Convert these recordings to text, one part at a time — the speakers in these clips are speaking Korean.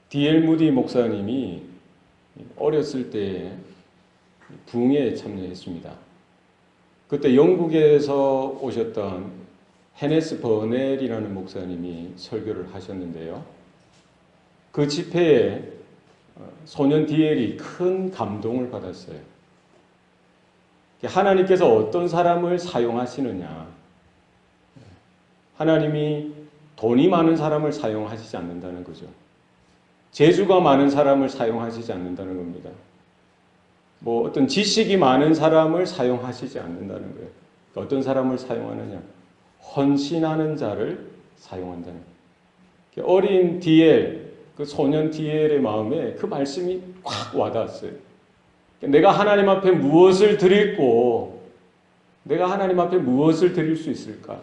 D.L. 무디 목사님이 어렸을 때 부흥회에 참여했습니다. 그때 영국에서 오셨던 헤네스 버넬이라는 목사님이 설교를 하셨는데요. 그 집회에 소년 D.L이 큰 감동을 받았어요. 하나님께서 어떤 사람을 사용하시느냐. 하나님이 돈이 많은 사람을 사용하시지 않는다는 거죠. 재주가 많은 사람을 사용하시지 않는다는 겁니다. 어떤 지식이 많은 사람을 사용하시지 않는다는 거예요. 어떤 사람을 사용하느냐? 헌신하는 자를 사용한다는 거예요. 어린 D.L, 그 소년 D.L의 마음에 그 말씀이 확 와닿았어요. 내가 하나님 앞에 무엇을 드리고 내가 하나님 앞에 무엇을 드릴 수 있을까?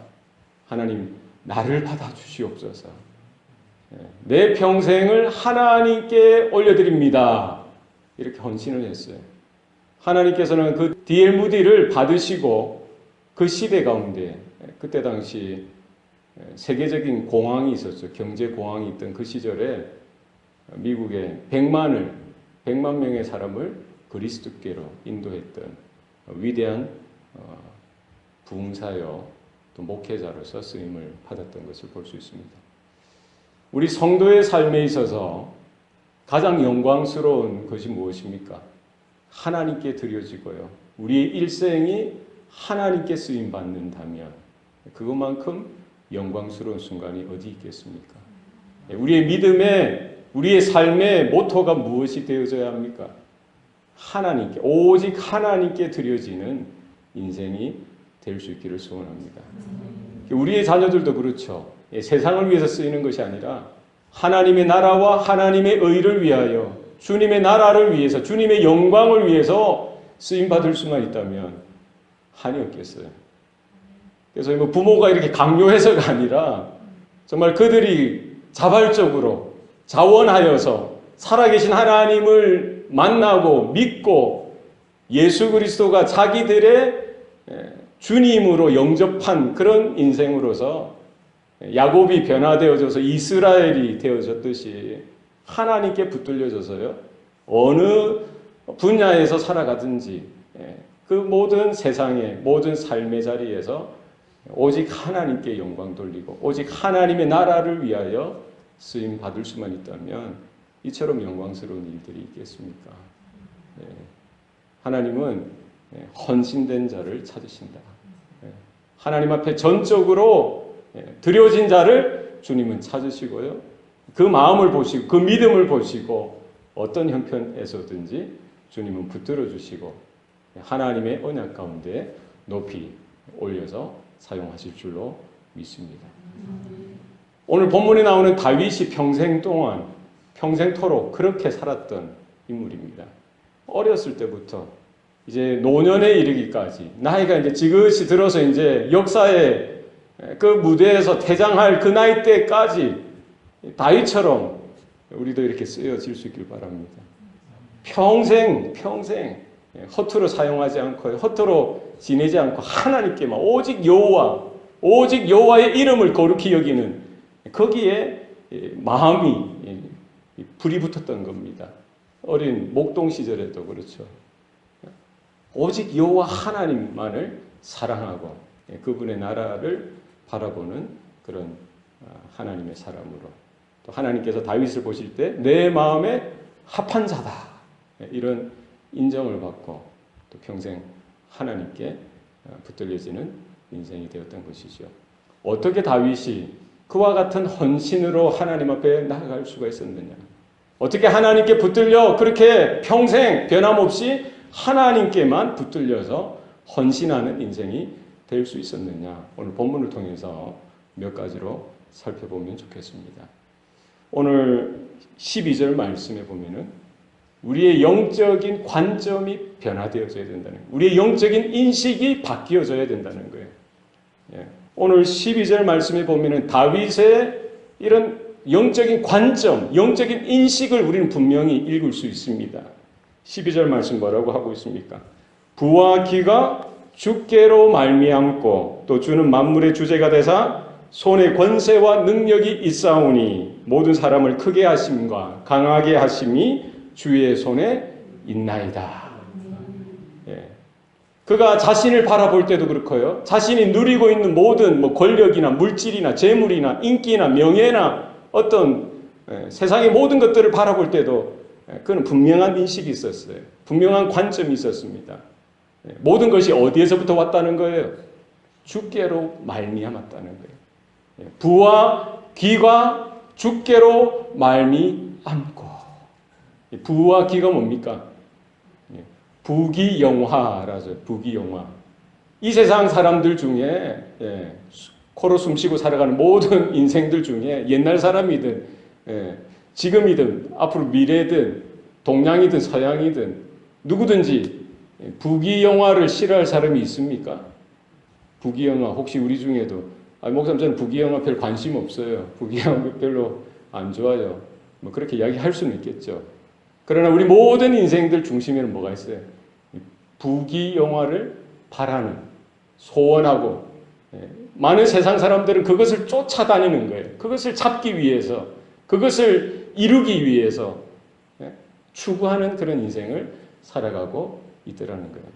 하나님, 나를 받아주시옵소서. 내 평생을 하나님께 올려드립니다. 이렇게 헌신을 했어요. 하나님께서는 그 D.L. 무디를 받으시고 그 시대 가운데 그때 당시 세계적인 공황이 있었죠. 경제 공황이 있던 그 시절에 미국에 100만 명의 사람을 그리스도께로 인도했던 위대한 부흥사요 또 목회자로서 쓰임을 받았던 것을 볼 수 있습니다. 우리 성도의 삶에 있어서 가장 영광스러운 것이 무엇입니까? 하나님께 드려지고요. 우리의 일생이 하나님께 쓰임 받는다면 그것만큼 영광스러운 순간이 어디 있겠습니까? 우리의 믿음의, 우리의 삶의 모토가 무엇이 되어져야 합니까? 하나님께, 오직 하나님께 드려지는 인생이 될 수 있기를 소원합니다. 우리의 자녀들도 그렇죠. 세상을 위해서 쓰이는 것이 아니라 하나님의 나라와 하나님의 의를 위하여 주님의 나라를 위해서 주님의 영광을 위해서 쓰임받을 수만 있다면 한이 없겠어요. 그래서 부모가 이렇게 강요해서가 아니라 정말 그들이 자발적으로 자원하여서 살아계신 하나님을 만나고 믿고 예수 그리스도가 자기들의 주님으로 영접한 그런 인생으로서 야곱이 변화되어져서 이스라엘이 되어졌듯이 하나님께 붙들려져서요. 어느 분야에서 살아가든지 그 모든 세상의 모든 삶의 자리에서 오직 하나님께 영광 돌리고 오직 하나님의 나라를 위하여 쓰임 받을 수만 있다면 이처럼 영광스러운 일들이 있겠습니까? 하나님은 헌신된 자를 찾으신다. 하나님 앞에 전적으로 드려진 자를 주님은 찾으시고요. 그 마음을 보시고 그 믿음을 보시고 어떤 형편에서든지 주님은 붙들어 주시고 하나님의 언약 가운데 높이 올려서 사용하실 줄로 믿습니다. 오늘 본문에 나오는 다윗이 평생 동안 평생토록 그렇게 살았던 인물입니다. 어렸을 때부터 이제 노년에 이르기까지 나이가 이제 지긋이 들어서 이제 역사의 그 무대에서 퇴장할 그 나이 때까지 다윗처럼 우리도 이렇게 쓰여질 수 있길 바랍니다. 평생 허투루 사용하지 않고 허투루 지내지 않고 하나님께만 오직 여호와의 이름을 거룩히 여기는 거기에 마음이 불이 붙었던 겁니다. 어린 목동 시절에도 그렇죠. 오직 여호와 하나님만을 사랑하고 그분의 나라를 바라보는 그런 하나님의 사람으로 또 하나님께서 다윗을 보실 때 내 마음에 합한 자다 이런 인정을 받고 또 평생 하나님께 붙들려지는 인생이 되었던 것이죠. 어떻게 다윗이 그와 같은 헌신으로 하나님 앞에 나아갈 수가 있었느냐? 어떻게 하나님께 붙들려 그렇게 평생 변함없이 하나님께만 붙들려서 헌신하는 인생이 될 수 있었느냐? 오늘 본문을 통해서 몇 가지로 살펴보면 좋겠습니다. 오늘 12절 말씀에 보면은 우리의 영적인 관점이 변화되어져야 된다는 거예요. 우리의 영적인 인식이 바뀌어져야 된다는 거예요. 오늘 12절 말씀에 보면은 다윗의 이런 영적인 관점, 영적인 인식을 우리는 분명히 읽을 수 있습니다. 12절 말씀 뭐라고 하고 있습니까? 부와 기가 주께로 말미암고 또 주는 만물의 주제가 되사 손에 권세와 능력이 있사오니 모든 사람을 크게 하심과 강하게 하심이 주의 손에 있나이다. 예. 그가 자신을 바라볼 때도 그렇고요. 자신이 누리고 있는 모든 권력이나 물질이나 재물이나 인기나 명예나 어떤 세상의 모든 것들을 바라볼 때도 그는 분명한 인식이 있었어요. 분명한 관점이 있었습니다. 모든 것이 어디에서부터 왔다는 거예요? 주께로 말미암았다는 거예요. 부와 귀가 주께로 말미암고. 부와 귀가 뭡니까? 부귀영화라죠. 부귀영화. 이 세상 사람들 중에 코로 숨쉬고 살아가는 모든 인생들 중에 옛날 사람이든 지금이든 앞으로 미래든 동양이든 서양이든 누구든지 부귀영화를 싫어할 사람이 있습니까? 부귀영화 혹시 우리 중에도 목사님 저는 부귀영화 별 관심 없어요. 부귀영화 별로 안 좋아요. 그렇게 이야기할 수는 있겠죠. 그러나 우리 모든 인생들 중심에는 뭐가 있어요? 부귀영화를 바라는, 소원하고 많은 세상 사람들은 그것을 쫓아다니는 거예요. 그것을 잡기 위해서, 그것을 이루기 위해서 추구하는 그런 인생을 살아가고 있더라는 거예요.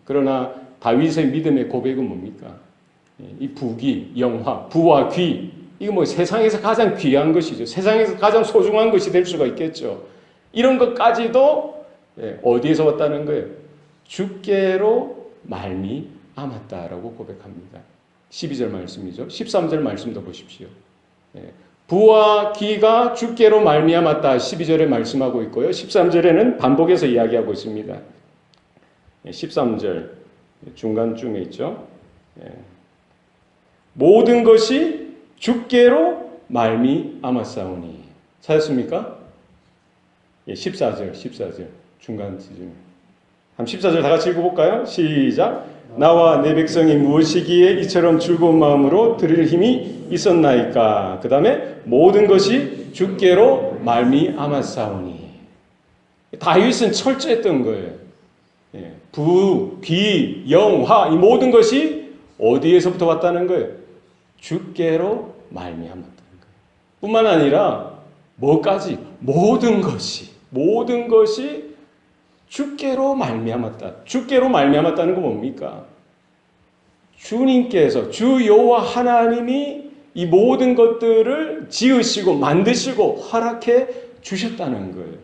그러나 다윗의 믿음의 고백은 뭡니까? 이 부귀, 영화, 부와 귀, 이거 세상에서 가장 귀한 것이죠. 세상에서 가장 소중한 것이 될 수가 있겠죠. 이런 것까지도 어디에서 왔다는 거예요? 주께로 말미암았다라고 고백합니다. 12절 말씀이죠. 13절 말씀도 보십시오. 부와 귀가 주께로 말미암았다 12절에 말씀하고 있고요. 13절에는 반복해서 이야기하고 있습니다. 13절 중간쯤에 있죠. 모든 것이 주께로 말미암았사오니. 찾았습니까? 14절 중간 지점. 한번 14절 다 같이 읽어볼까요? 시작. 나와 내 백성이 무엇이기에 이처럼 즐거운 마음으로 드릴 힘이 있었나이까. 그 다음에 모든 것이 주께로 말미암았사오니. 다윗은 철저했던 거예요. 부, 귀, 영, 화, 이 모든 것이 어디에서부터 왔다는 거예요? 주께로 말미암았다는 거예요. 뿐만 아니라 뭐까지? 모든 것이 주께로 말미암았다. 주께로 말미암았다는 건 뭡니까? 주님께서, 주 여호와 하나님이 이 모든 것들을 지으시고 만드시고 허락해 주셨다는 거예요.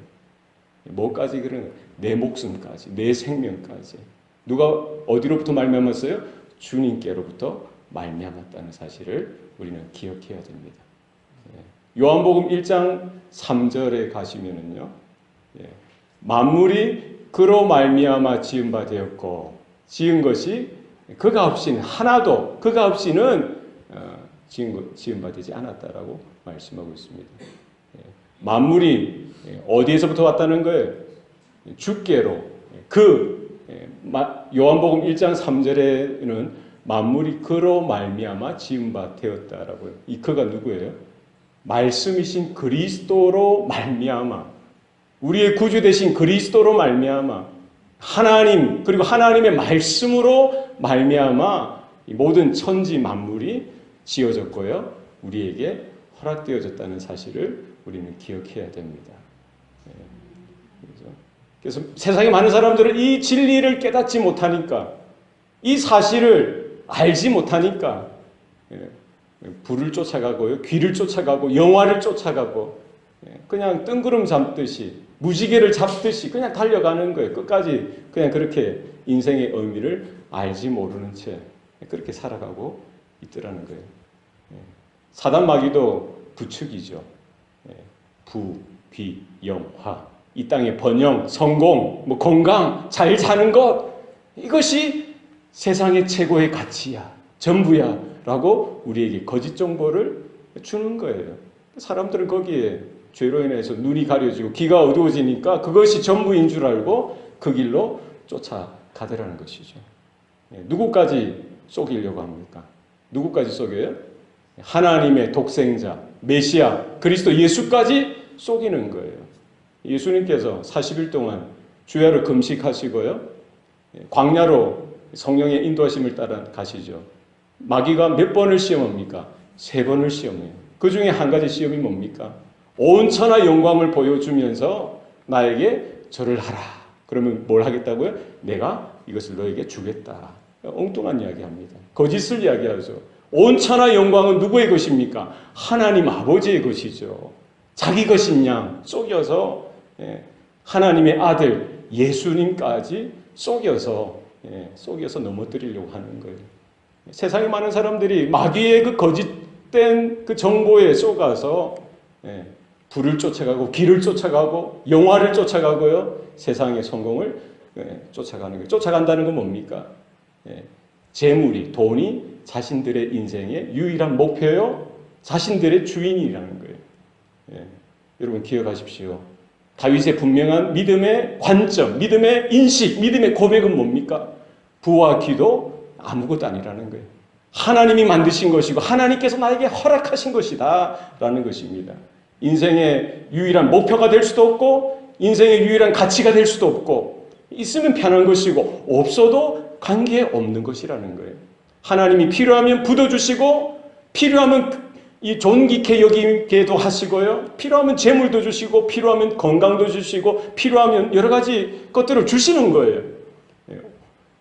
뭐까지 그런 거예요? 내 목숨까지, 내 생명까지. 누가 어디로부터 말미암았어요? 주님께로부터 말미암았다는 사실을 우리는 기억해야 됩니다. 요한복음 1장 3절에 가시면은요, 만물이 그로 말미암아 지은 바 되었고, 지은 것이 그가 없이는 하나도, 그가 없이는 지은 바 되지 않았다라고 말씀하고 있습니다. 만물이 어디에서부터 왔다는 거예요? 주께로. 요한복음 1장 3절에는 만물이 그로 말미암아 지은 바 되었다라고요. 이 그가 누구예요? 말씀이신 그리스도로 말미암아, 우리의 구주 되신 그리스도로 말미암아, 하나님 그리고 하나님의 말씀으로 말미암아 이 모든 천지 만물이 지어졌고요, 우리에게 허락되어졌다는 사실을 우리는 기억해야 됩니다. 그래서 세상에 많은 사람들은 이 진리를 깨닫지 못하니까, 이 사실을 알지 못하니까 불을 쫓아가고요, 귀를 쫓아가고 영화를 쫓아가고 그냥 뜬구름 잡듯이, 무지개를 잡듯이 그냥 달려가는 거예요. 끝까지 그냥 그렇게 인생의 의미를 알지 모르는 채 그렇게 살아가고 있더라는 거예요. 사단 마귀도 부축이죠. 부, 귀, 영, 화. 이 땅의 번영, 성공, 건강, 잘 사는 것, 이것이 세상의 최고의 가치야, 전부야 라고 우리에게 거짓 정보를 주는 거예요. 사람들은 거기에 죄로 인해서 눈이 가려지고 귀가 어두워지니까 그것이 전부인 줄 알고 그 길로 쫓아가더라는 것이죠. 누구까지 속이려고 합니까? 누구까지 속여요? 하나님의 독생자, 메시아, 그리스도 예수까지 속이는 거예요. 예수님께서 40일 동안 주야로 금식하시고요, 광야로 성령의 인도하심을 따라 가시죠. 마귀가 몇 번을 시험합니까? 3번을 시험해요. 그 중에 한 가지 시험이 뭡니까? 온 천하 영광을 보여주면서 나에게 절을 하라. 그러면 뭘 하겠다고요? 내가 이것을 너에게 주겠다. 엉뚱한 이야기합니다. 거짓을 이야기하죠. 온 천하 영광은 누구의 것입니까? 하나님 아버지의 것이죠. 자기 것인 양 속여서 하나님의 아들 예수님까지 속여서 넘어뜨리려고 하는 거예요. 세상에 많은 사람들이 마귀의 그 거짓된 그 정보에 속아서 부를 쫓아가고 길을 쫓아가고 영화를 쫓아가고요. 세상의 성공을 쫓아가는 거예요. 쫓아간다는 건 뭡니까? 재물이, 돈이 자신들의 인생의 유일한 목표요. 자신들의 주인이라는 거예요. 여러분 기억하십시오. 다윗의 분명한 믿음의 관점, 믿음의 인식, 믿음의 고백은 뭡니까? 부와 기도 아무것도 아니라는 거예요. 하나님이 만드신 것이고 하나님께서 나에게 허락하신 것이다 라는 것입니다. 인생의 유일한 목표가 될 수도 없고 인생의 유일한 가치가 될 수도 없고 있으면 편한 것이고 없어도 관계없는 것이라는 거예요. 하나님이 필요하면 부어주시고 필요하면 이 존귀케 여기게도 하시고요. 필요하면 재물도 주시고 필요하면 건강도 주시고 필요하면 여러 가지 것들을 주시는 거예요.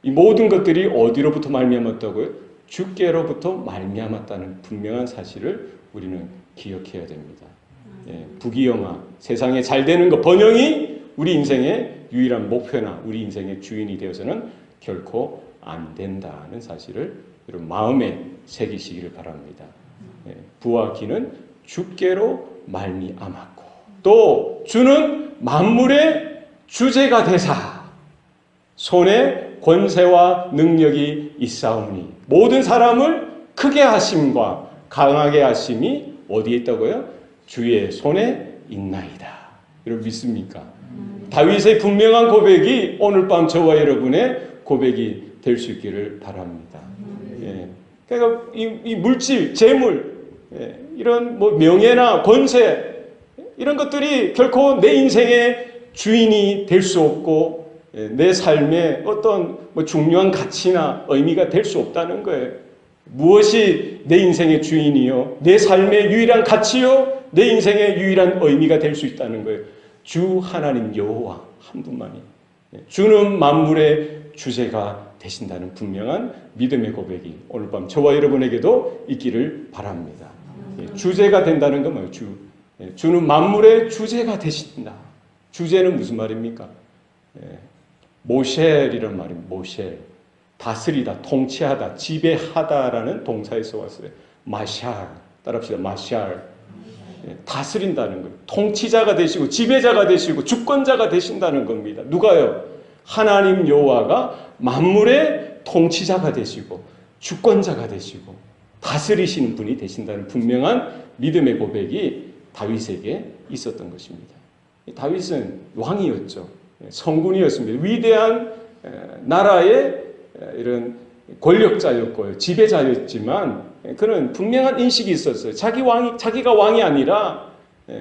이 모든 것들이 어디로부터 말미암았다고요? 주께로부터 말미암았다는 분명한 사실을 우리는 기억해야 됩니다. 부귀영화, 세상에 잘 되는 것, 번영이 우리 인생의 유일한 목표나 우리 인생의 주인이 되어서는 결코 안 된다는 사실을 여러분 마음에 새기시기를 바랍니다. 부와 기는 주께로 말미암았고 또 주는 만물의 주제가 되사 손에 권세와 능력이 있사오니 모든 사람을 크게 하심과 강하게 하심이 어디에 있다고요? 주의 손에 있나이다. 여러분 믿습니까? 다윗의 분명한 고백이 오늘 밤 저와 여러분의 고백이 될 수 있기를 바랍니다. 그러니까 이 물질, 재물, 이런 뭐 명예나 권세 이런 것들이 결코 내 인생의 주인이 될 수 없고 내 삶의 어떤 뭐 중요한 가치나 의미가 될 수 없다는 거예요. 무엇이 내 인생의 주인이요? 내 삶의 유일한 가치요? 내 인생의 유일한 의미가 될 수 있다는 거예요. 주 하나님 여호와 한 분만이. 주는 만물의 주제가 되신다는 분명한 믿음의 고백이 오늘 밤 저와 여러분에게도 있기를 바랍니다. 주제가 된다는 건 뭐예요? 주는 만물의 주제가 되신다. 주제는 무슨 말입니까? 모셸이라는 말입니다. 모셸. 다스리다, 통치하다, 지배하다라는 동사에서 왔어요. 마샬. 따라합시다. 마샬. 다스린다는 거예요. 통치자가 되시고 지배자가 되시고 주권자가 되신다는 겁니다. 누가요? 하나님 여호와가 만물의 통치자가 되시고 주권자가 되시고 다스리시는 분이 되신다는 분명한 믿음의 고백이 다윗에게 있었던 것입니다. 다윗은 왕이었죠. 성군이었습니다. 위대한 나라의 이런 권력자였고요. 지배자였지만 그는 분명한 인식이 있었어요. 자기가 왕이 아니라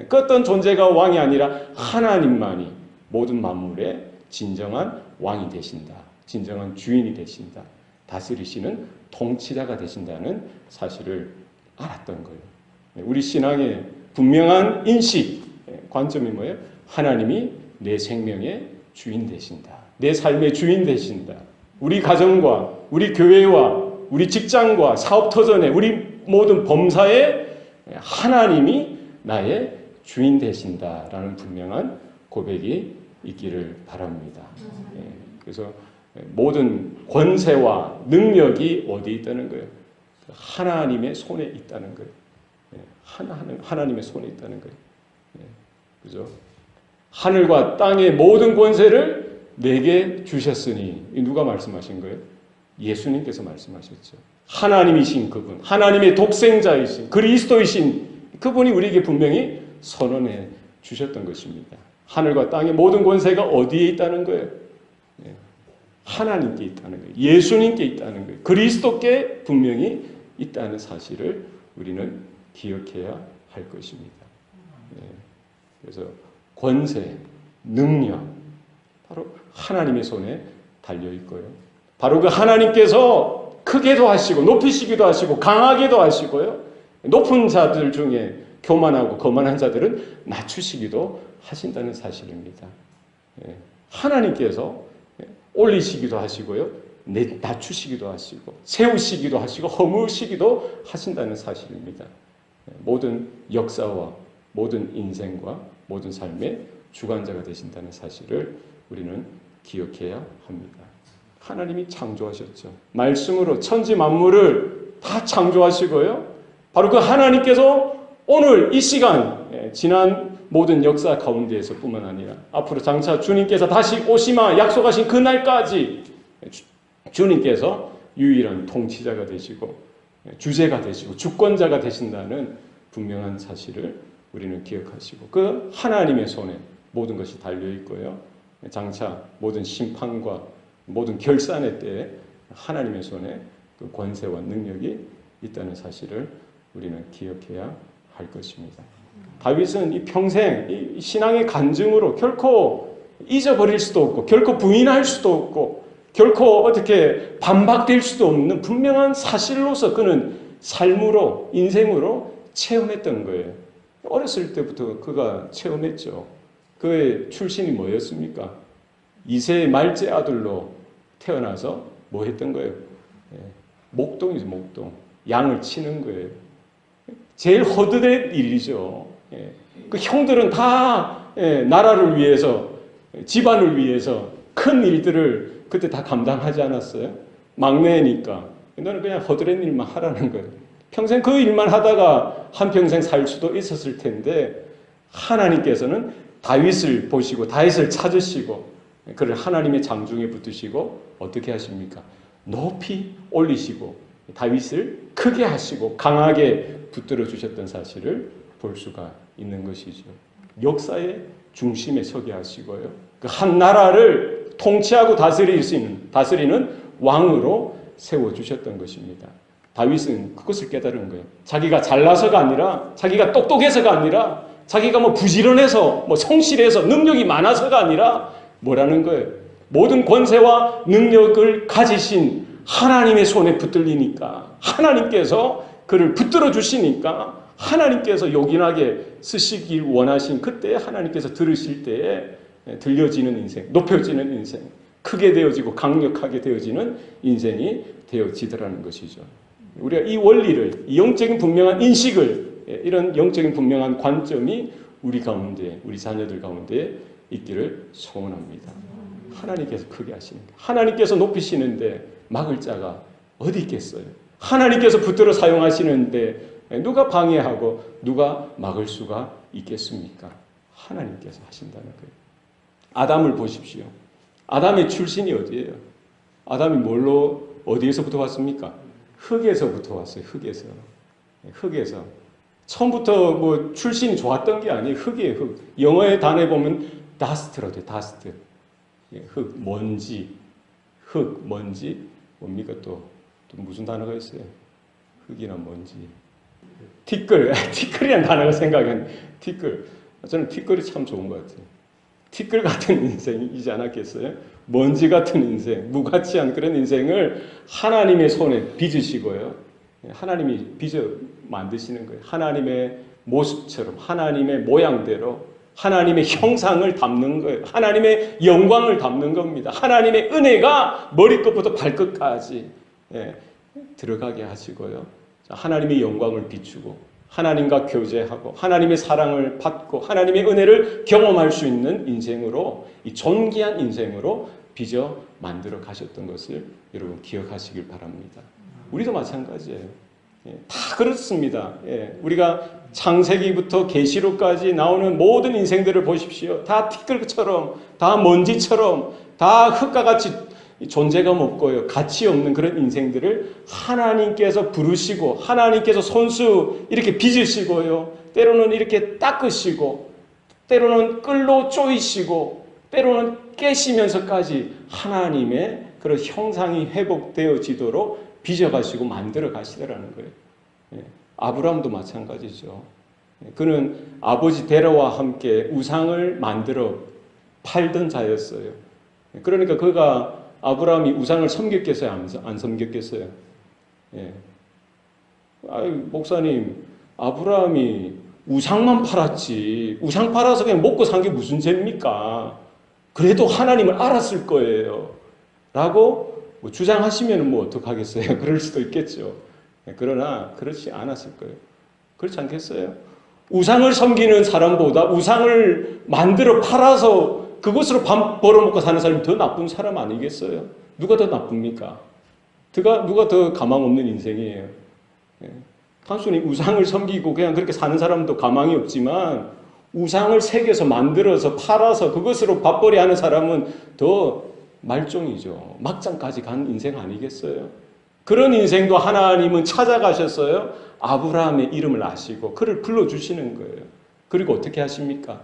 그 어떤 존재가 왕이 아니라 하나님만이 모든 만물의 진정한 왕이 되신다. 진정한 주인이 되신다. 다스리시는 통치자가 되신다는 사실을 알았던 거예요. 우리 신앙의 분명한 인식, 관점이 뭐예요? 하나님이 내 생명의 주인 되신다. 내 삶의 주인 되신다. 우리 가정과 우리 교회와 우리 직장과 사업터전에 우리 모든 범사에 하나님이 나의 주인 되신다라는 분명한 고백이 있기를 바랍니다. 그래서 모든 권세와 능력이 어디에 있다는 거예요? 하나님의 손에 있다는 거예요. 하나님의 손에 있다는 거예요. 그죠? 하늘과 땅의 모든 권세를 내게 주셨으니 누가 말씀하신 거예요? 예수님께서 말씀하셨죠. 하나님이신 그분, 하나님의 독생자이신 그리스도이신 그분이 우리에게 분명히 선언해 주셨던 것입니다. 하늘과 땅의 모든 권세가 어디에 있다는 거예요? 하나님께 있다는 거예요. 예수님께 있다는 거예요. 그리스도께 분명히 있다는 사실을 우리는 기억해야 할 것입니다. 그래서 권세, 능력 바로 하나님의 손에 달려 있고요. 바로 그 하나님께서 크게도 하시고 높이시기도 하시고 강하게도 하시고요. 높은 자들 중에 교만하고 거만한 자들은 낮추시기도 하신다는 사실입니다. 하나님께서 올리시기도 하시고요, 낮추시기도 하시고, 세우시기도 하시고, 허무시기도 하신다는 사실입니다. 모든 역사와 모든 인생과 모든 삶의 주관자가 되신다는 사실을 우리는 기억해야 합니다. 하나님이 창조하셨죠. 말씀으로 천지 만물을 다 창조하시고요, 바로 그 하나님께서 오늘 이 시간, 지난 모든 역사 가운데에서 뿐만 아니라 앞으로 장차 주님께서 다시 오시마 약속하신 그날까지 주님께서 유일한 통치자가 되시고 주제가 되시고 주권자가 되신다는 분명한 사실을 우리는 기억하시고, 그 하나님의 손에 모든 것이 달려 있고요, 장차 모든 심판과 모든 결산의 때에 하나님의 손에 그 권세와 능력이 있다는 사실을 우리는 기억해야 할 것입니다. 다윗은 이 평생 이 신앙의 간증으로 결코 잊어버릴 수도 없고, 결코 부인할 수도 없고, 결코 어떻게 반박될 수도 없는 분명한 사실로서 그는 삶으로, 인생으로 체험했던 거예요. 어렸을 때부터 그가 체험했죠. 그의 출신이 뭐였습니까? 이세의 말째 아들로 태어나서 뭐 했던 거예요? 목동이죠, 목동. 양을 치는 거예요. 제일 허드렛 일이죠. 그 형들은 다 나라를 위해서, 집안을 위해서 큰 일들을 그때 다 감당하지 않았어요? 막내니까. 너는 그냥 허드렛 일만 하라는 거예요. 평생 그 일만 하다가 한평생 살 수도 있었을 텐데, 하나님께서는 다윗을 보시고 다윗을 찾으시고 그를 하나님의 장중에 붙으시고 어떻게 하십니까? 높이 올리시고 다윗을 크게 하시고 강하게 붙들어 주셨던 사실을 볼 수가 있는 것이죠. 역사의 중심에 서게 하시고요, 그 한 나라를 통치하고 다스리는 왕으로 세워주셨던 것입니다. 다윗은 그것을 깨달은 거예요. 자기가 잘나서가 아니라, 자기가 똑똑해서가 아니라, 자기가 뭐 부지런해서, 뭐 성실해서, 능력이 많아서가 아니라 뭐라는 거예요? 모든 권세와 능력을 가지신 하나님의 손에 붙들리니까, 하나님께서 그를 붙들어 주시니까, 하나님께서 요긴하게 쓰시길 원하신 그때 하나님께서 들으실 때에 들려지는 인생, 높여지는 인생, 크게 되어지고 강력하게 되어지는 인생이 되어지더라는 것이죠. 우리가 이 원리를, 이 영적인 분명한 인식을, 이런 영적인 분명한 관점이 우리 가운데, 우리 자녀들 가운데 있기를 소원합니다. 하나님께서 크게 하시는 거예요. 하나님께서 높이시는데 막을 자가 어디 있겠어요? 하나님께서 붙들어 사용하시는데 누가 방해하고 누가 막을 수가 있겠습니까? 하나님께서 하신다는 거예요. 아담을 보십시오. 아담의 출신이 어디예요? 아담이 뭘로, 어디에서부터 왔습니까? 흙에서부터 왔어요. 흙에서. 처음부터 뭐 출신이 좋았던 게 아니에요. 흙이에요. 흙. 영어의 단어에 보면 다스트라고 돼요. 다스트. 흙, 먼지. 뭡니까 또 무슨 단어가 있어요? 흙이나 먼지. 티끌이라는 단어가 생각이 안 나요. 티끌. 저는 티끌이 참 좋은 것 같아요. 티끌 같은 인생이지 않았겠어요? 먼지 같은 인생, 무가치한 그런 인생을 하나님의 손에 빚으시고요, 하나님이 빚어 만드시는 거예요. 하나님의 모습처럼, 하나님의 모양대로, 하나님의 형상을 담는 거예요. 하나님의 영광을 담는 겁니다. 하나님의 은혜가 머리끝부터 발끝까지 들어가게 하시고요, 하나님의 영광을 비추고 하나님과 교제하고 하나님의 사랑을 받고 하나님의 은혜를 경험할 수 있는 인생으로, 이 존귀한 인생으로 빚어 만들어 가셨던 것을 여러분 기억하시길 바랍니다. 우리도 마찬가지예요. 다 그렇습니다. 우리가 창세기부터 계시록까지 나오는 모든 인생들을 보십시오. 다 티끌처럼, 다 먼지처럼, 다 흙과 같이 존재감 없고요, 가치 없는 그런 인생들을 하나님께서 부르시고, 하나님께서 손수 이렇게 빚으시고요, 때로는 이렇게 닦으시고, 때로는 끌로 쪼이시고, 때로는 깨시면서까지 하나님의 그런 형상이 회복되어지도록 빚어가시고 만들어 가시더라는 거예요. 아브라함도 마찬가지죠. 그는 아버지 데라와 함께 우상을 만들어 팔던 자였어요. 그러니까 그가, 아브라함이 우상을 섬겼겠어요? 안 섬겼겠어요? 아유, 목사님, 아브라함이 우상만 팔았지. 우상 팔아서 그냥 먹고 산 게 무슨 죄입니까? 그래도 하나님을 알았을 거예요. 라고 뭐 주장하시면 뭐 어떡하겠어요? 그럴 수도 있겠죠. 그러나 그렇지 않았을 거예요. 그렇지 않겠어요? 우상을 섬기는 사람보다 우상을 만들어 팔아서 그것으로 밥 벌어먹고 사는 사람이 더 나쁜 사람 아니겠어요? 누가 더 나쁩니까? 누가 더 가망 없는 인생이에요? 단순히 우상을 섬기고 그냥 그렇게 사는 사람도 가망이 없지만 우상을 새겨서 만들어서 팔아서 그것으로 밥벌이 하는 사람은 더 말종이죠. 막장까지 간 인생 아니겠어요? 그런 인생도 하나님은 찾아가셨어요. 아브라함의 이름을 아시고 그를 불러주시는 거예요. 그리고 어떻게 하십니까?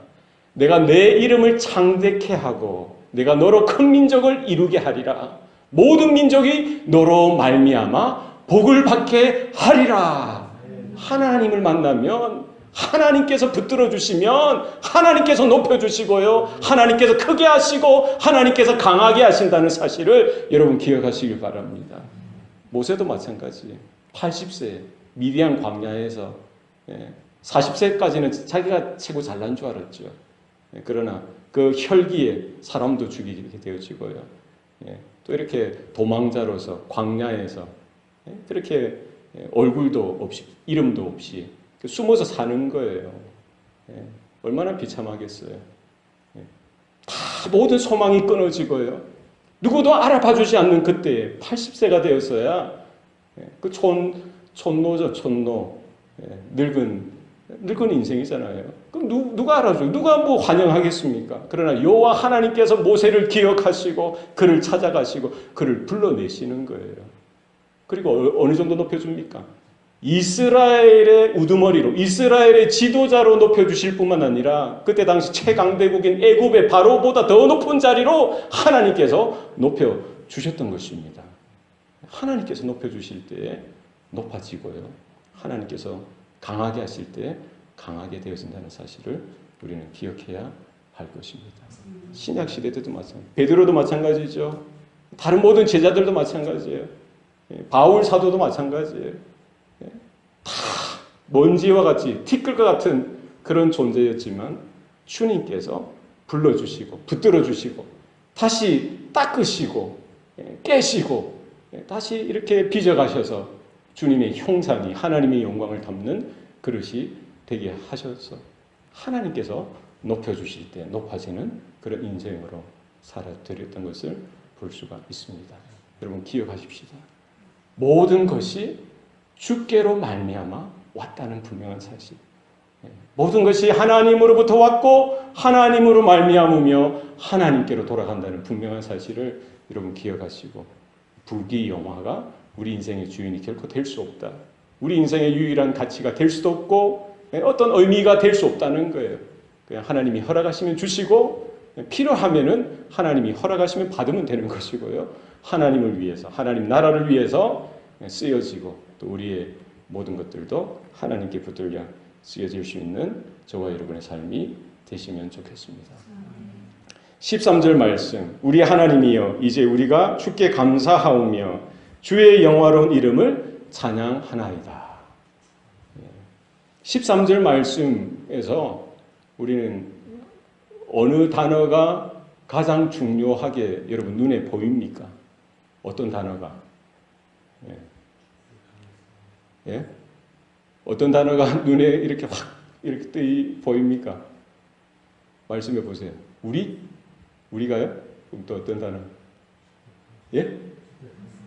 내가 내 이름을 창대케 하고 내가 너로 큰 민족을 이루게 하리라. 모든 민족이 너로 말미암아 복을 받게 하리라. 하나님을 만나면 하나님께서 붙들어 주시면 하나님께서 높여 주시고요. 하나님께서 크게 하시고 하나님께서 강하게 하신다는 사실을 여러분 기억하시길 바랍니다. 모세도 마찬가지예요. 80세 미디안 광야에서 40세까지는 자기가 최고 잘난 줄 알았죠. 그러나 그 혈기에 사람도 죽이게 되어지고요. 또 이렇게 도망자로서 광야에서 그렇게 얼굴도 없이 이름도 없이 숨어서 사는 거예요. 얼마나 비참하겠어요. 다 모든 소망이 끊어지고요. 누구도 알아봐 주지 않는 그때에 80세가 되었어야 그 촌노죠, 촌노. 늙은 인생이잖아요. 그럼 누가 알아줘요? 누가 뭐 환영하겠습니까? 그러나 여호와 하나님께서 모세를 기억하시고 그를 찾아가시고 그를 불러내시는 거예요. 그리고 어느 정도 높여줍니까? 이스라엘의 우두머리로 이스라엘의 지도자로 높여주실 뿐만 아니라 그때 당시 최강대국인 애굽의 바로보다 더 높은 자리로 하나님께서 높여주셨던 것입니다. 하나님께서 높여주실 때에 높아지고요. 하나님께서 강하게 하실 때 강하게 되어진다는 사실을 우리는 기억해야 할 것입니다. 신약 시대 때도 마찬가지. 베드로도 마찬가지죠. 다른 모든 제자들도 마찬가지예요. 바울 사도도 마찬가지예요. 다 먼지와 같이 티끌과 같은 그런 존재였지만 주님께서 불러주시고 붙들어주시고 다시 닦으시고 깨시고 다시 이렇게 빚어가셔서 주님의 형상이 하나님의 영광을 담는 그릇이 되게 하셔서 하나님께서 높여주실 때 높아지는 그런 인생으로 살아드렸던 것을 볼 수가 있습니다. 여러분 기억하십시다. 모든 것이 주께로 말미암아 왔다는 분명한 사실. 모든 것이 하나님으로부터 왔고 하나님으로 말미암으며 하나님께로 돌아간다는 분명한 사실을 여러분 기억하시고 부귀 영화가 우리 인생의 주인이 결코 될 수 없다. 우리 인생의 유일한 가치가 될 수도 없고 어떤 의미가 될 수 없다는 거예요. 그냥 하나님이 허락하시면 주시고 필요하면은 하나님이 허락하시면 받으면 되는 것이고요. 하나님을 위해서 하나님 나라를 위해서 쓰여지고 또 우리의 모든 것들도 하나님께 붙들려 쓰여질 수 있는 저와 여러분의 삶이 되시면 좋겠습니다. 13절 말씀 우리 하나님이여 이제 우리가 주께 감사하오며 주의 영화로운 이름을 찬양하나이다. 13절 말씀에서 우리는 어느 단어가 가장 중요하게 여러분 눈에 보입니까? 어떤 단어가? 예? 어떤 단어가 눈에 이렇게 확 이렇게 보입니까? 말씀해 보세요. 우리가요? 그럼 또 어떤 단어? 예?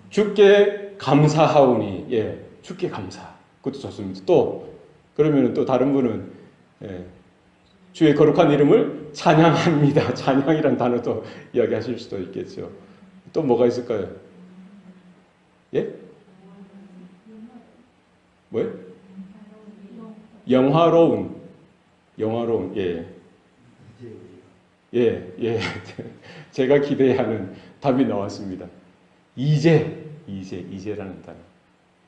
주께 감사하오니, 예, 주께 감사. 그것도 좋습니다. 또 그러면 또 다른 분은 주의 거룩한 이름을 찬양합니다. 찬양이란 단어도 이야기하실 수도 있겠죠. 또 뭐가 있을까요? 예? 뭐요? 영화로운, 예. 예. 제가 기대하는 답이 나왔습니다. 이제라는 단어.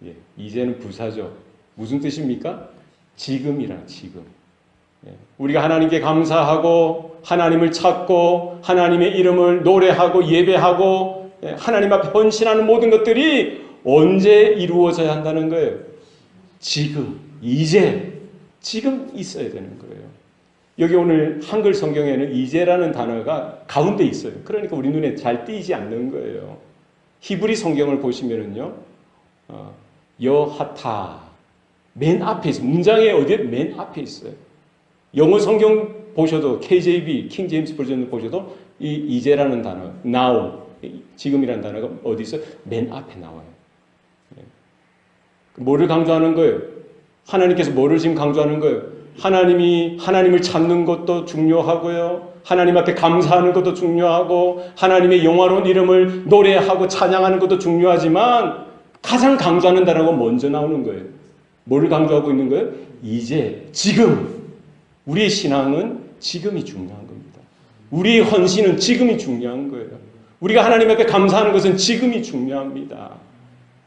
예. 이제는 부사죠. 무슨 뜻입니까? 지금이란 지금. 예. 우리가 하나님께 감사하고 하나님을 찾고 하나님의 이름을 노래하고 예배하고 하나님 앞에 헌신하는 모든 것들이 언제 이루어져야 한다는 거예요? 지금. 이제, 지금 있어야 되는 거예요. 여기 오늘 한글 성경에는 이제라는 단어가 가운데 있어요. 그러니까 우리 눈에 잘 띄지 않는 거예요. 히브리 성경을 보시면은요, 여하타 맨 앞에 있어요. 문장의 어디에 맨 앞에 있어요. 영어 성경 보셔도 KJV, 킹 제임스 버전을 보셔도 이 이제라는 단어, now, 지금이라는 단어가 어디 있어요? 맨 앞에 나와요. 뭐를 강조하는 거예요? 하나님께서 뭐를 지금 강조하는 거예요? 하나님을 찾는 것도 중요하고요. 하나님 앞에 감사하는 것도 중요하고 하나님의 영화로운 이름을 노래하고 찬양하는 것도 중요하지만 가장 강조하는 단어가 먼저 나오는 거예요. 뭐를 강조하고 있는 거예요? 이제, 지금. 우리의 신앙은 지금이 중요한 겁니다. 우리의 헌신은 지금이 중요한 거예요. 우리가 하나님 앞에 감사하는 것은 지금이 중요합니다.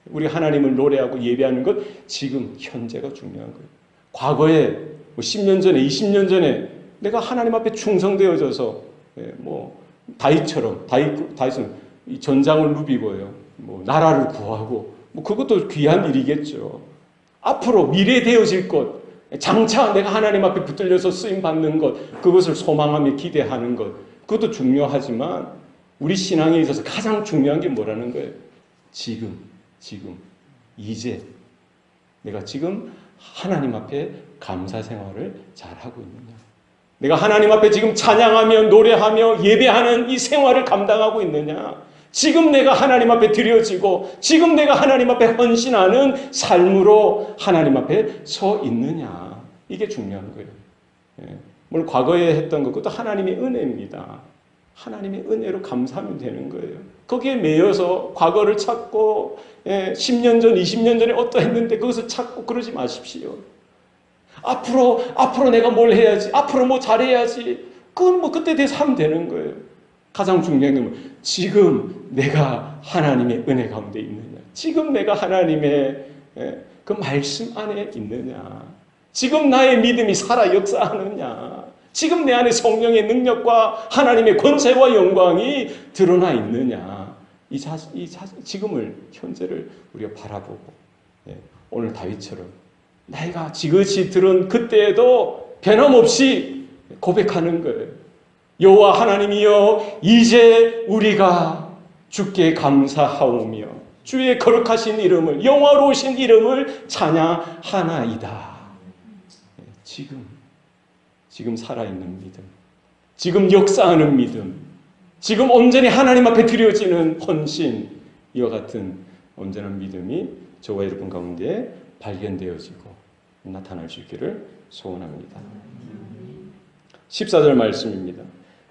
우리가 하나님을 노래하고 예배하는 것, 지금 현재가 중요한 거예요. 과거에 10년 전에, 20년 전에 내가 하나님 앞에 충성되어져서 다윗처럼 전장을 누비고요. 나라를 구하고 그것도 귀한 일이겠죠. 앞으로 미래 되어질 것, 장차 내가 하나님 앞에 붙들려서 쓰임 받는 것, 그것을 소망하며 기대하는 것, 그것도 중요하지만 우리 신앙에 있어서 가장 중요한 게 뭐라는 거예요? 지금, 이제 내가 지금 하나님 앞에 감사 생활을 잘하고 있느냐? 내가 하나님 앞에 지금 찬양하며 노래하며 예배하는 이 생활을 감당하고 있느냐? 지금 내가 하나님 앞에 드려지고 지금 내가 하나님 앞에 헌신하는 삶으로 하나님 앞에 서 있느냐? 이게 중요한 거예요. 물론 과거에 했던 것도 하나님의 은혜입니다. 하나님의 은혜로 감사하면 되는 거예요. 거기에 매여서 과거를 찾고 10년 전, 20년 전에 어떠했는데 거기서 찾고 그러지 마십시오. 앞으로 내가 뭘 해야지, 앞으로 뭐 잘해야지, 그건 그때 대해서 하면 되는 거예요. 가장 중요한 건 지금 내가 하나님의 은혜 가운데 있느냐, 지금 내가 하나님의 그 말씀 안에 있느냐, 지금 나의 믿음이 살아 역사하느냐, 지금 내 안에 성령의 능력과 하나님의 권세와 영광이 드러나 있느냐, 지금을, 현재를 우리가 바라보고 오늘 다윗처럼 내가 지그시 들은 그때에도 변함없이 고백하는 거예요. 여호와 하나님이여, 이제 우리가 주께 감사하오며 주의 거룩하신 이름을, 영화로우신 이름을 찬양하나이다. 지금 살아있는 믿음, 지금 역사하는 믿음, 지금 온전히 하나님 앞에 드려지는 헌신, 이와 같은 온전한 믿음이 저와 여러분 가운데 발견되어지고 나타날 수 있기를 소원합니다. 14절 말씀입니다.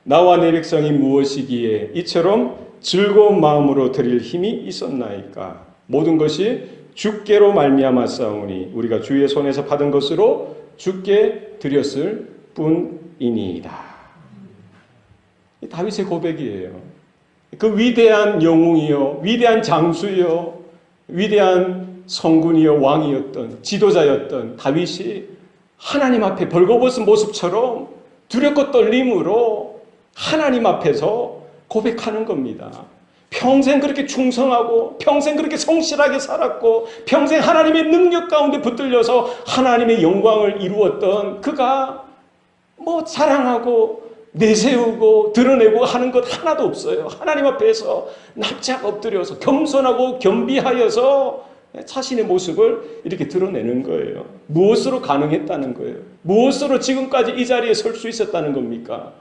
나와 내 백성이 무엇이기에 이처럼 즐거운 마음으로 드릴 힘이 있었나이까? 모든 것이 주께로 말미암아 싸우니 우리가 주의 손에서 받은 것으로 주께 드렸을 뿐이니이다. 다윗의 고백이에요. 그 위대한 영웅이요, 위대한 장수요, 위대한 성군이요, 왕이었던, 지도자였던 다윗이 하나님 앞에 벌거벗은 모습처럼 두렵고 떨림으로 하나님 앞에서 고백하는 겁니다. 평생 그렇게 충성하고 평생 그렇게 성실하게 살았고 평생 하나님의 능력 가운데 붙들려서 하나님의 영광을 이루었던 그가 자랑하고 내세우고 드러내고 하는 것 하나도 없어요. 하나님 앞에서 납작 엎드려서 겸손하고 겸비하여서 자신의 모습을 이렇게 드러내는 거예요. 무엇으로 가능했다는 거예요? 무엇으로 지금까지 이 자리에 설 수 있었다는 겁니까?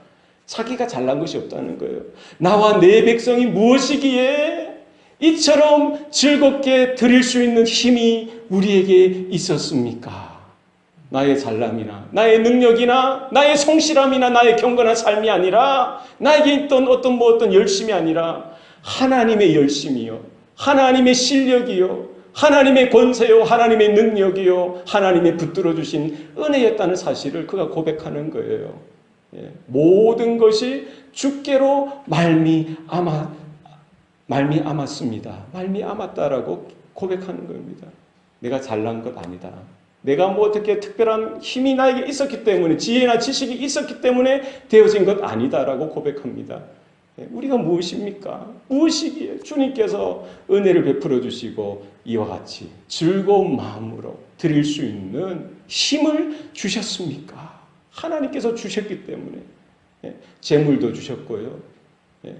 자기가 잘난 것이 없다는 거예요. 나와 내 백성이 무엇이기에 이처럼 즐겁게 드릴 수 있는 힘이 우리에게 있었습니까? 나의 잘남이나 나의 능력이나 나의 성실함이나 나의 경건한 삶이 아니라 나에게 있던 어떤 열심이 아니라 하나님의 열심이요, 하나님의 실력이요, 하나님의 권세요, 하나님의 능력이요, 하나님의 붙들어 주신 은혜였다는 사실을 그가 고백하는 거예요. 모든 것이 주께로 말미암았습니다. 말미암았다라고 고백하는 겁니다. 내가 잘난 것 아니다. 내가 어떻게 특별한 힘이 나에게 있었기 때문에, 지혜나 지식이 있었기 때문에 되어진 것 아니다라고 고백합니다. 우리가 무엇입니까? 무엇이기에 주님께서 은혜를 베풀어 주시고 이와 같이 즐거운 마음으로 드릴 수 있는 힘을 주셨습니까? 하나님께서 주셨기 때문에 재물도 주셨고요,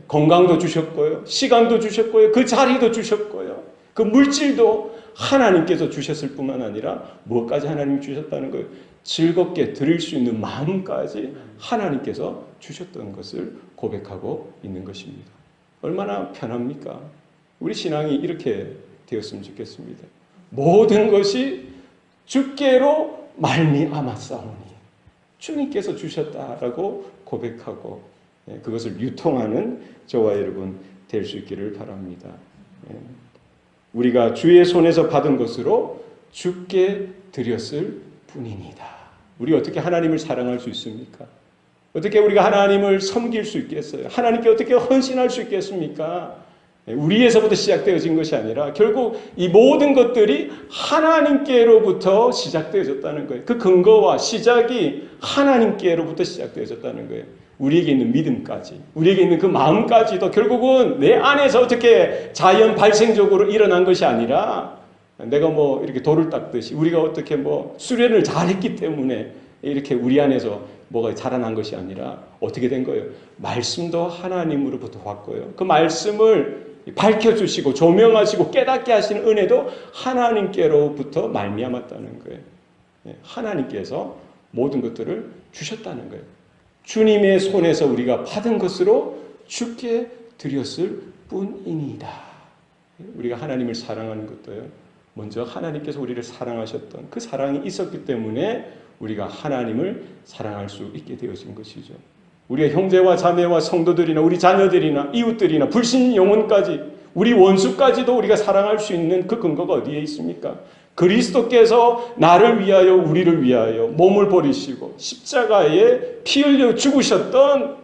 건강도 주셨고요, 시간도 주셨고요, 그 자리도 주셨고요, 그 물질도 하나님께서 주셨을 뿐만 아니라 무엇까지 하나님이 주셨다는 거예요? 즐겁게 드릴 수 있는 마음까지 하나님께서 주셨던 것을 고백하고 있는 것입니다. 얼마나 편합니까? 우리 신앙이 이렇게 되었으면 좋겠습니다. 모든 것이 주께로 말미암았사오니 주님께서 주셨다라고 고백하고 그것을 유통하는 저와 여러분 될 수 있기를 바랍니다. 우리가 주의 손에서 받은 것으로 주께 드렸을 뿐이니다. 우리 어떻게 하나님을 사랑할 수 있습니까? 어떻게 우리가 하나님을 섬길 수 있겠어요? 하나님께 어떻게 헌신할 수 있겠습니까? 우리에서부터 시작되어진 것이 아니라 결국 이 모든 것들이 하나님께로부터 시작되어졌다는 거예요. 그 근거와 시작이 하나님께로부터 시작되어졌다는 거예요. 우리에게 있는 믿음까지, 우리에게 있는 그 마음까지도 결국은 내 안에서 어떻게 자연 발생적으로 일어난 것이 아니라 내가 뭐 이렇게 돌을 닦듯이 우리가 어떻게 뭐 수련을 잘했기 때문에 이렇게 우리 안에서 뭐가 자라난 것이 아니라 어떻게 된 거예요? 말씀도 하나님으로부터 왔고요. 그 말씀을 밝혀주시고 조명하시고 깨닫게 하시는 은혜도 하나님께로부터 말미암았다는 거예요. 하나님께서 모든 것들을 주셨다는 거예요. 주님의 손에서 우리가 받은 것으로 주께 드렸을 뿐이니이다. 우리가 하나님을 사랑하는 것도요, 먼저 하나님께서 우리를 사랑하셨던 그 사랑이 있었기 때문에 우리가 하나님을 사랑할 수 있게 되어진 것이죠. 우리의 형제와 자매와 성도들이나 우리 자녀들이나 이웃들이나 불신 영혼까지 우리 원수까지도 우리가 사랑할 수 있는 그 근거가 어디에 있습니까? 그리스도께서 나를 위하여 우리를 위하여 몸을 버리시고 십자가에 피 흘려 죽으셨던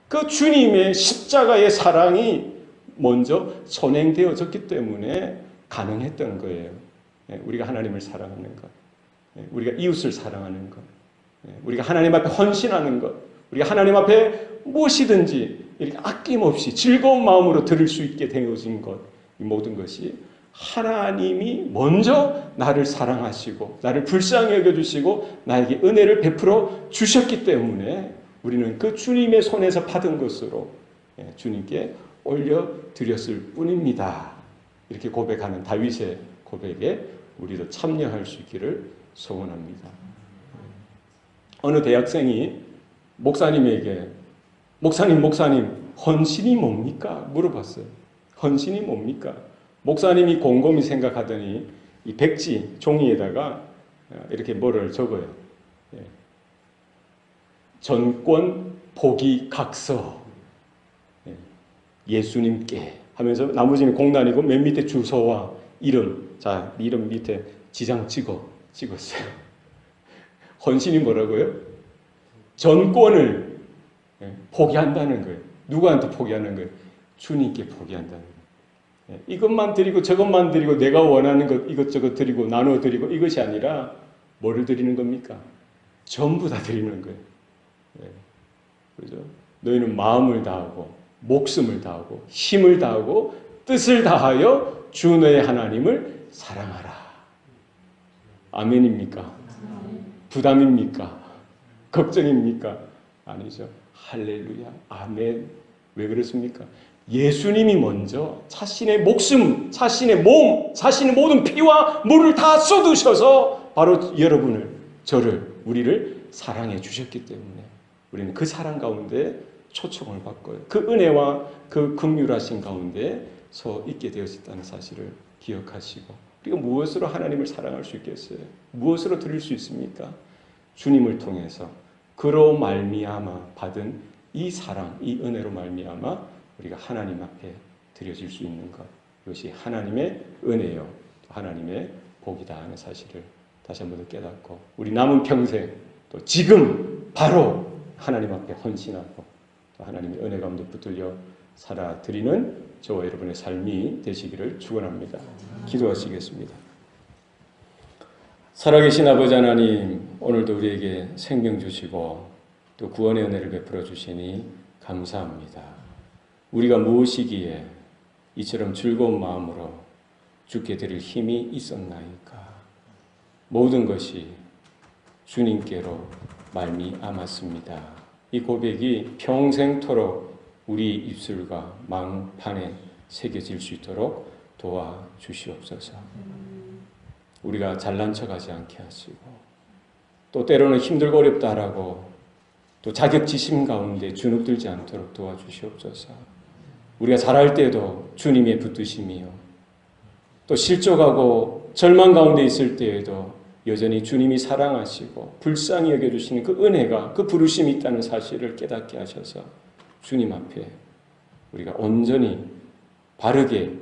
그 주님의 십자가의 사랑이 먼저 선행되어졌기 때문에 가능했던 거예요. 우리가 하나님을 사랑하는 것, 우리가 이웃을 사랑하는 것, 우리가 하나님 앞에 헌신하는 것, 우리가 하나님 앞에 무엇이든지 이렇게 아낌없이 즐거운 마음으로 드릴 수 있게 되어진 것, 이 모든 것이 하나님이 먼저 나를 사랑하시고 나를 불쌍히 여겨주시고 나에게 은혜를 베풀어 주셨기 때문에 우리는 그 주님의 손에서 받은 것으로 주님께 올려드렸을 뿐입니다. 이렇게 고백하는 다윗의 고백에 우리도 참여할 수 있기를 소원합니다. 어느 대학생이 목사님에게 목사님 헌신이 뭡니까? 물어봤어요. 헌신이 뭡니까? 목사님이 곰곰이 생각하더니 이 백지 종이에다가 이렇게 뭐를 적어요. 전권 포기 각서 예수님께 하면서 나머지는 공단이고 맨 밑에 주소와 이름, 자 이름 밑에 지장 찍었어요. 헌신이 뭐라고요? 전권을 포기한다는 거예요. 누구한테 포기하는 거예요? 주님께 포기한다는 거예요. 이것만 드리고 저것만 드리고 내가 원하는 것 이것저것 드리고 나눠 드리고 이것이 아니라 뭐를 드리는 겁니까? 전부 다 드리는 거예요. 그렇죠? 너희는 마음을 다하고 목숨을 다하고 힘을 다하고 뜻을 다하여 주 너의 하나님을 사랑하라. 아멘입니까? 부담입니까? 걱정입니까? 아니죠. 할렐루야. 아멘. 왜 그렇습니까? 예수님이 먼저 자신의 목숨, 자신의 몸, 자신의 모든 피와 물을 다 쏟으셔서 바로 여러분을, 저를, 우리를 사랑해 주셨기 때문에 우리는 그 사랑 가운데 초청을 받고요. 그 은혜와 그 긍휼하신 가운데 서 있게 되었다는 사실을 기억하시고 우리가 무엇으로 하나님을 사랑할 수 있겠어요? 무엇으로 드릴 수 있습니까? 주님을 통해서 그로 말미암아 받은 이 사랑, 이 은혜로 말미암아 우리가 하나님 앞에 드려질 수 있는 것, 이것이 하나님의 은혜요, 하나님의 복이다 하는 사실을 다시 한번 더 깨닫고 우리 남은 평생 또 지금 바로 하나님 앞에 헌신하고 또 하나님의 은혜 가운데 붙들려 살아드리는 저와 여러분의 삶이 되시기를 축원합니다. 기도하시겠습니다. 살아계신 아버지 하나님, 오늘도 우리에게 생명 주시고 또 구원의 은혜를 베풀어 주시니 감사합니다. 우리가 무엇이기에 이처럼 즐거운 마음으로 주께 드릴 힘이 있었나이까. 모든 것이 주님께로 말미암았습니다. 이 고백이 평생토록 우리 입술과 망판에 새겨질 수 있도록 도와주시옵소서. 우리가 잘난 척하지 않게 하시고, 또 때로는 힘들고 어렵다라고 또 자격지심 가운데 주눅들지 않도록 도와주시옵소서. 우리가 잘할 때도 주님의 붙드심이요, 또 실족하고 절망 가운데 있을 때에도 여전히 주님이 사랑하시고 불쌍히 여겨주시는 그 은혜가, 그 부르심이 있다는 사실을 깨닫게 하셔서 주님 앞에 우리가 온전히 바르게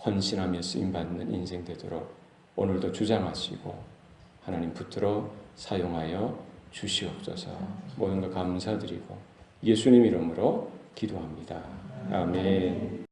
헌신하며 쓰임받는 인생 되도록 오늘도 주장하시고 하나님 붙들어 사용하여 주시옵소서. 모든 것 감사드리고 예수님 이름으로 기도합니다. 아멘.